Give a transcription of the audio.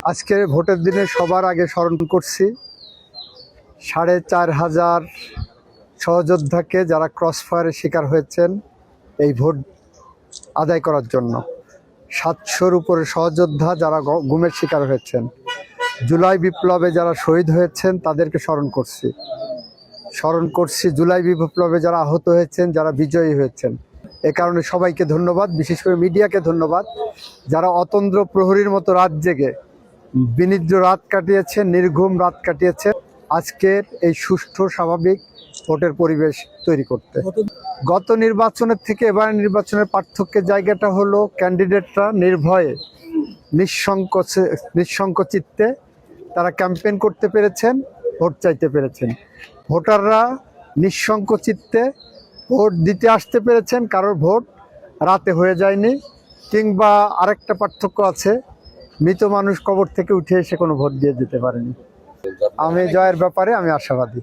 আজকে ভোটের দিনে সবার আগে স্মরণ করছি ৪,৫০০ সহযোদ্ধাকে যারা ক্রসফায়ারের শিকার হয়েছেন এই ভোট আদায় করার জন্য। ৭০০-র উপরে সহযোদ্ধা যারা গুমের শিকার হয়েছেন, জুলাই বিপ্লবে যারা শহীদ হয়েছেন তাদেরকে স্মরণ করছি। জুলাই বিপ্লবে যারা আহত হয়েছেন, যারা বিজয়ী হয়েছেন। এ কারণে সবাইকে ধন্যবাদ, বিশেষ করে মিডিয়াকে ধন্যবাদ, যারা অতন্দ্র প্রহরীর মতো রাত জেগে বিনিদ্র রাত কাটিয়েছে, নির্ঘুম রাত কাটিয়েছে আজকের এই সুষ্ঠু স্বাভাবিক ভোটের পরিবেশ তৈরি করতে। গত নির্বাচনের থেকে এবার নির্বাচনের পার্থক্যের জায়গাটা হলো ক্যান্ডিডেটরা নির্ভয়ে নিঃসংক চিত্তে তারা ক্যাম্পেইন করতে পেরেছেন, ভোট চাইতে পেরেছেন। ভোটাররা নিঃসংক চিত্তে ভোট দিতে আসতে পেরেছেন, কারোর ভোট রাতে হয়ে যায়নি। কিংবা আরেকটা পার্থক্য আছে, মৃত মানুষ কবর থেকে উঠে এসে কোনো ভোট দিয়ে যেতে পারেনি। আমি জয়ের ব্যাপারে আমি আশাবাদী।